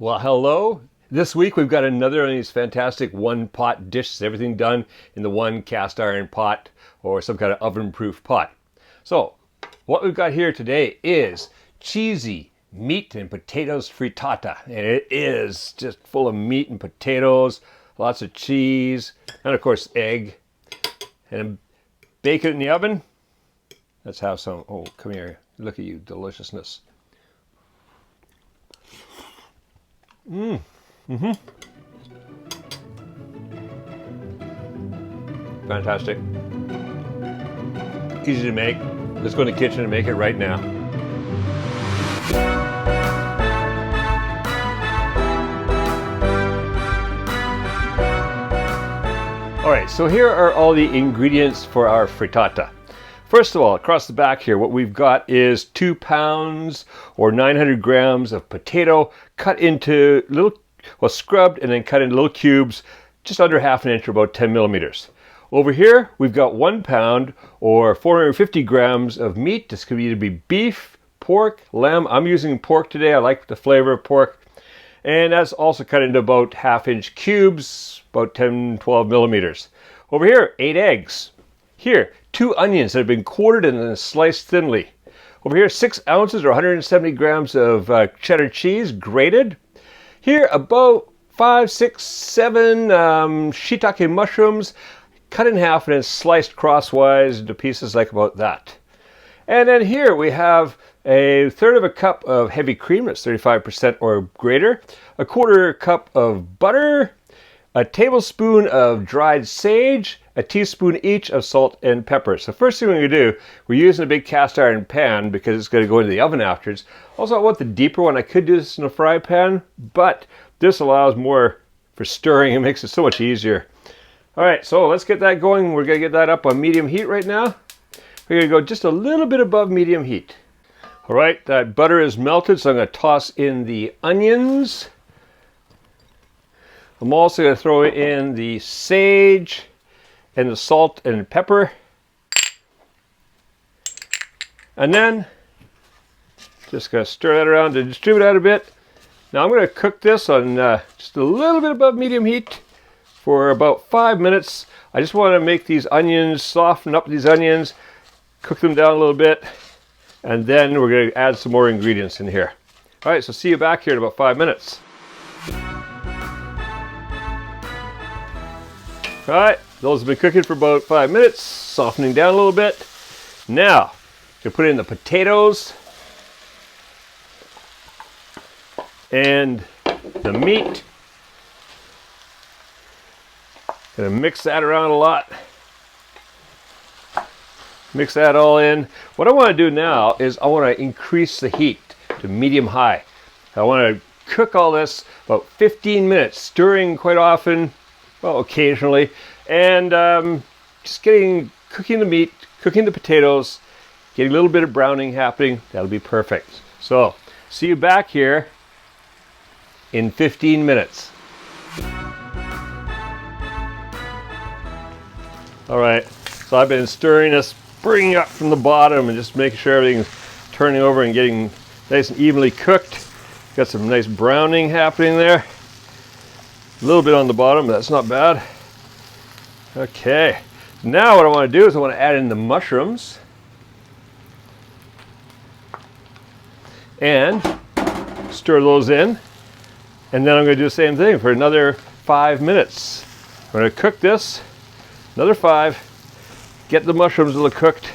Well, hello. This week we've got another of these fantastic one-pot dishes. Everything done in the one cast iron pot or some kind of oven-proof pot. So, what we've got here today is cheesy meat and potatoes frittata. And it is just full of meat and potatoes, lots of cheese, and of course egg. And bake it in the oven. Let's have some. Oh, come here. Look at you, deliciousness. Fantastic. Easy to make. Let's go in the kitchen and make it right now. All right, so here are all the ingredients for our frittata. First of all, across the back here, what we've got is 2 pounds or 900 grams of potato cut into scrubbed and then cut into little cubes, just under half an inch or about 10 millimeters. Over here, we've got 1 pound or 450 grams of meat. This could either be beef, pork, lamb. I'm using pork today. I like the flavor of pork. And that's also cut into about half-inch cubes, about 10, 12 millimeters. Over here, 8 eggs. Here, 2 onions that have been quartered and then sliced thinly. Over here, 6 ounces or 170 grams of cheddar cheese, grated. Here, about 5, 6, 7 shiitake mushrooms, cut in half and then sliced crosswise into pieces like about that. And then here we have a third of a cup of heavy cream, that's 35% or greater, a quarter cup of butter, a tablespoon of dried sage, a teaspoon each of salt and pepper. So first thing we're going to do, we're using a big cast iron pan because it's going to go into the oven afterwards. Also, I want the deeper one. I could do this in a fry pan, but this allows more for stirring. It makes it so much easier. All right, so let's get that going. We're going to get that up on medium heat right now. We're going to go just a little bit above medium heat. All right, that butter is melted, so I'm going to toss in the onions. I'm also going to throw in the sage and the salt and pepper. And then just going to stir that around to distribute that a bit. Now I'm going to cook this on just a little bit above medium heat for about 5 minutes. I just want to make these onions, soften up these onions, cook them down a little bit, and then we're going to add some more ingredients in here. All right, so see you back here in about 5 minutes. All right, those have been cooking for about 5 minutes, softening down a little bit. Now, you put in the potatoes and the meat. Gonna mix that around a lot. Mix that all in. What I want to do now is I want to increase the heat to medium high. I want to cook all this about 15 minutes, stirring quite often, well, occasionally, and just cooking the meat, cooking the potatoes, getting a little bit of browning happening. That'll be perfect. So, see you back here in 15 minutes. All right, so I've been stirring this, bringing up from the bottom and just making sure everything's turning over and getting nice and evenly cooked. Got some nice browning happening there. A little bit on the bottom, but that's not bad. Okay, now what I want to do is I want to add in the mushrooms and stir those in. And then I'm going to do the same thing for another 5 minutes. I'm going to cook this another 5, get the mushrooms a little cooked,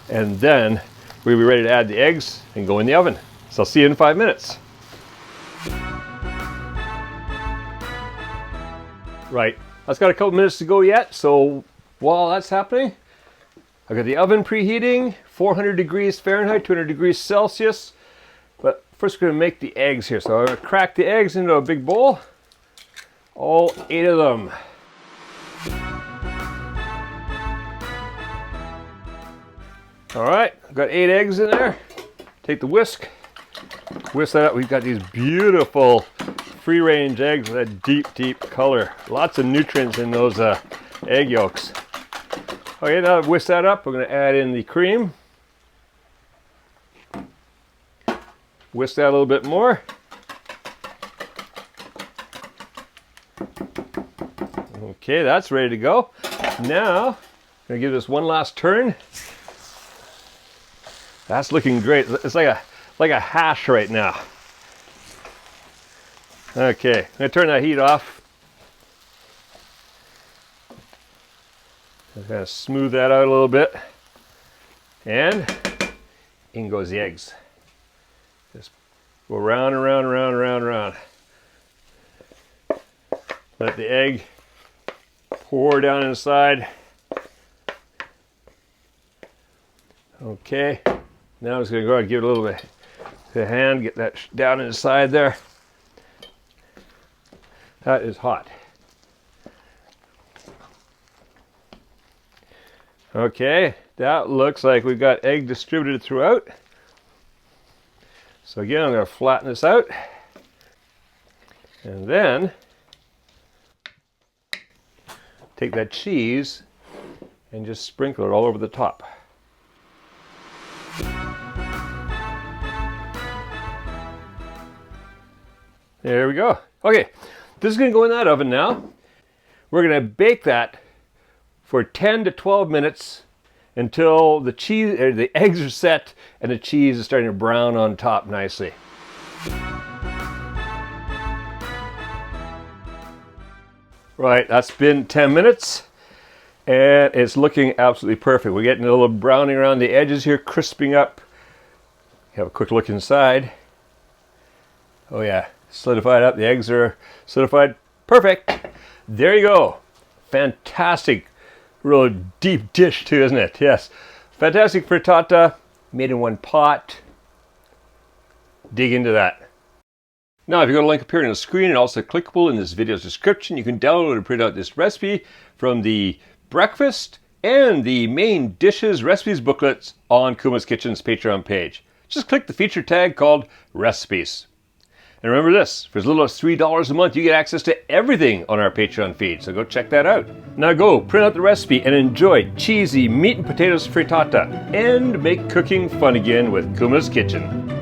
and then we'll be ready to add the eggs and go in the oven. So I'll see you in 5 minutes. Right, that's got a couple minutes to go yet, so while that's happening, I've got the oven preheating, 400 degrees Fahrenheit, 200 degrees Celsius. But first we're going to make the eggs here. So I'm going to crack the eggs into a big bowl, all 8 of them. All right, I've got 8 eggs in there. Take the whisk that up. We've got these beautiful free-range eggs with a deep, deep color. Lots of nutrients in those egg yolks. Okay, now I've whisked that up. We're going to add in the cream. Whisk that a little bit more. Okay, that's ready to go. Now, I'm gonna give this one last turn. That's looking great. It's like a hash right now. Okay, I'm gonna turn that heat off. Just kind of smooth that out a little bit. And in goes the eggs. Just go round and round and round and round and round. Let the egg pour down inside. Okay, now I'm just going to go ahead and give it a little bit of a hand, get that down inside there. That is hot. Okay, that looks like we've got egg distributed throughout. So again, I'm going to flatten this out. And then take that cheese and just sprinkle it all over the top. There we go. Okay, this is going to go in that oven now. We're going to bake that for 10 to 12 minutes until the cheese, or the eggs are set and the cheese is starting to brown on top nicely. Right, that's been 10 minutes and it's looking absolutely perfect. We're getting a little browning around the edges here, crisping up. Have a quick look inside. Oh yeah, solidified up. The eggs are solidified. Perfect. There you go. Fantastic. Real deep dish too, isn't it? Yes. Fantastic frittata made in one pot. Dig into that. Now, if you go to the link up here on the screen and also clickable in this video's description, you can download and print out this recipe from the breakfast and the main dishes recipes booklets on Kuma's Kitchen's Patreon page. Just click the feature tag called Recipes. And remember this, for as little as $3 a month, you get access to everything on our Patreon feed, so go check that out. Now go, print out the recipe and enjoy cheesy meat and potatoes frittata, and make cooking fun again with Kuma's Kitchen.